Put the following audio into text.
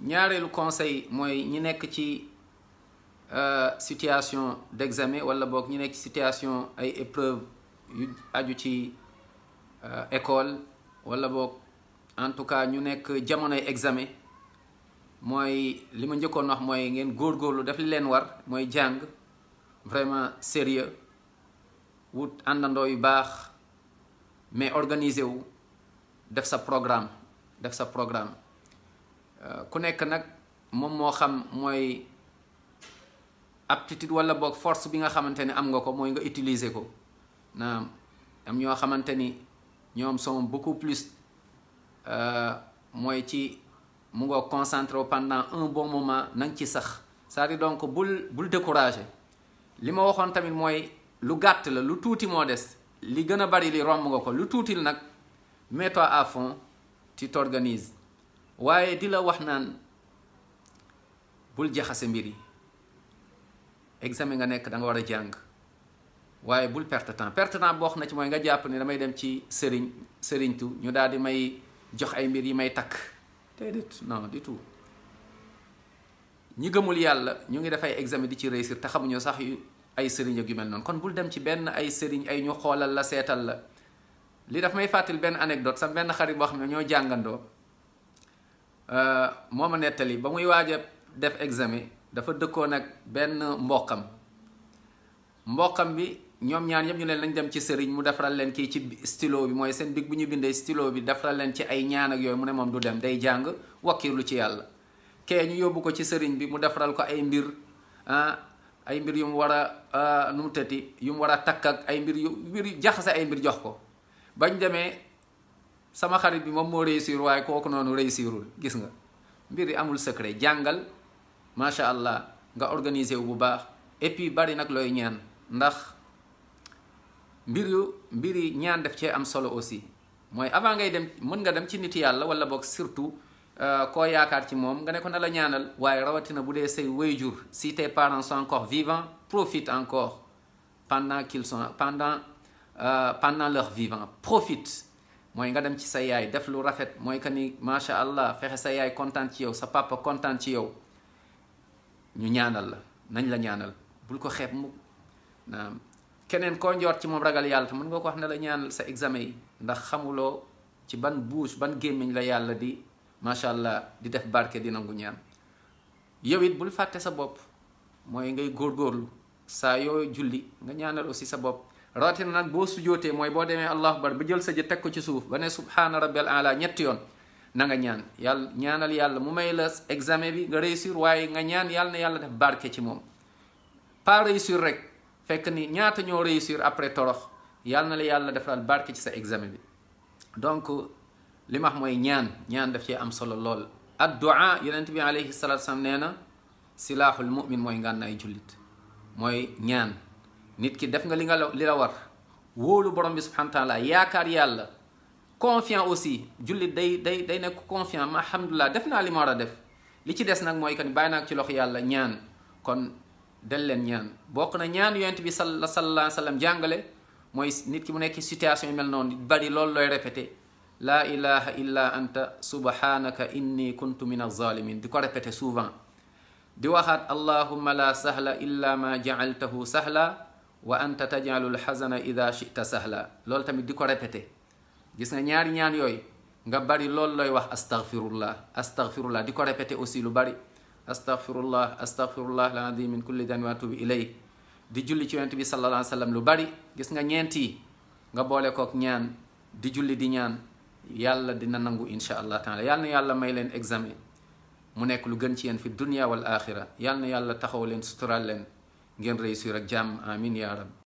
ñaareelu conseil mooy ñi nekk ci situation d'examen wala boog ñi nekk ci situation ay épreuve yu aju ci école wala boog en tout cas ñu nekk jamonoy examen mooy li ma njëkkoon wax mooy ngeen góorgóorlu def li leen war mooy jàng vraiment sérieux wut àndandoo yu baax mais organiser wu def sa programme ku nekk nag moom moo xam mooy aptitude wala boog force bi nga xamante ni am nga ko mooy nga utiliser ko naam am ñoo xamante ni ñoom sont beaucoup plus mooy ci mu nga concentré pendant un bon moment na nga ci sax c'est-à-dire donc bul découragé li ma waxoon tamit mooy lu gàtt la lu tuuti moo des li gën a bari li romb nga ko lu tuuti nag mets-toi à fond tu t'organises waaye di la wax naan bul jaxase mbir yi examen nga nekk da nga war a jàng waaye bul perte temps boo xam na ci mooy nga jàpp ni damay dem ci sëriñtu ñu daal di may jox ay mbir yi may takk déedéet non du tout ñi gëmul yàlla ñu ngi def ay examen di ci réussir te xamuñu sax yu ay sëriñ ak yu mel noonu kon bul dem ci benn ay sëriñ ay ñu xoolal la seetal la li daf may fàttali benn anecdote sax benn xarit boo xam ne ñoo jàngandoo moo ma nettali ba muy waaj a def examen dafa dëkkoon ak benn mboqam bi ñoom ñaar ñëpp ñu leen nañ dem ci sëriñ mu defaral leen kii ci stylo bi mooy seen big bu ñu bindee stylo bi defaral leen ci ay ñaan ak yooyu mu ne moom du dem day jàng wakkiirlu ci yàlla kee ñu yóbbu ko ci sëriñ bi mu defaral ko ay mbir ay mbir yu mu war a nu mu tëti yu mu war a takk ak ay mbir yu jaxase ay mbir jox ko bañ demee sama xarit bi moom moo réussir waaye kooku noonu réussirul gis nga mbir yi amul secret jàngal macha allah nga organiser wu bu baax et puis bari nag looy ñaan ndax mbir yi ñaan def cee am solo aussi mooy avant ngay dem mën nga dem ci nit yàlla wala boog surtout koo yaakaar ci moom nga ne ko na la ñaanal waaye rawatina bu dee say waajur si tes parents sont encore vivants profite encore pendant leur vivant profite mooy nga dem ci sa yaay def lu rafet mooy que ni macha allah fexe sa yaay kontaan ci yow sa papa kontaan ci yow ñu ñaanal la nañ la ñaanal bul ko xeeb mu naam keneen koo njoot ci moom ragal yàlla te mën nga ko wax ne la ñaanal sa examen yi ndax xamuloo ci ban bouche ban gémmiñ la yàlla di macha allah di def barke di nangu ñaan yow it bul fàtte sa bopp mooy ngay góorgóorlu saa yoo julli nga ñaanal aussi sa bopp rawatina nag boo sujootee mooy boo demee allahu akbar ba jël sa jë teg ko ci suuf ba ne subhaana rabbil ala ñetti yoon na nga ñaan yàlla ñaanal yàlla mu may la examen bi nga réussir waaye nga ñaan yàlla na yàlla def barke ci moom pas réussir rek fekk ni ñaata ñoo réussir après torox yàlla na la yàlla defal barke ci sa examen bi donc li ma wax mooy ñaan daf cee am solo lool addu'a yonent bi alayhi salatu wasalam nee na silaaxul mu'min mooy ngànnaay jullit mooy ñaan nit ki def nga li la war wóolu borom bi subhanahu wa taala yaakaar yàlla confiant aussi jullit day nekk confiant ma alhamdulilah def naa li ma war a def li ci des nag mooy que ni bàyyi naa ci loxo yàlla ñaan kon del leen ñaan bokk na ñaan yonent bi sallallahu alayhi wa sallam jàngale mooy nit ki mu nekk situation yu mel noonu bari loolu looy répété laa ilaha illa anta subhanaka inni kuntu min az-zalimin di ko répété souvent di waxaat allahumma la sahla illa ma ja'altahu sahla wa anta taj'alu al-hazana idha shi'ta sahla loolu tamit di ko répété gis nga ñaari ñaan yooyu nga bari loolu looy wax astaghfirullah di ko répété aussi lu bari astaghfirullah al-azim min kulli dhanbin wa atubu ilayh di julli ci yonent bi sallallahu alayhi wa sallam lu bari gis nga ñeenti nga boole kook ñaan di julli di ñaan yàlla dina nangu insha allah taala yàlla na yàlla may leen examen mu nekk lu gën ci yéen fi dunya wal axira yàlla na yàlla taxaw leen sutural leen ngeen réussir ak jàmm amin ya rab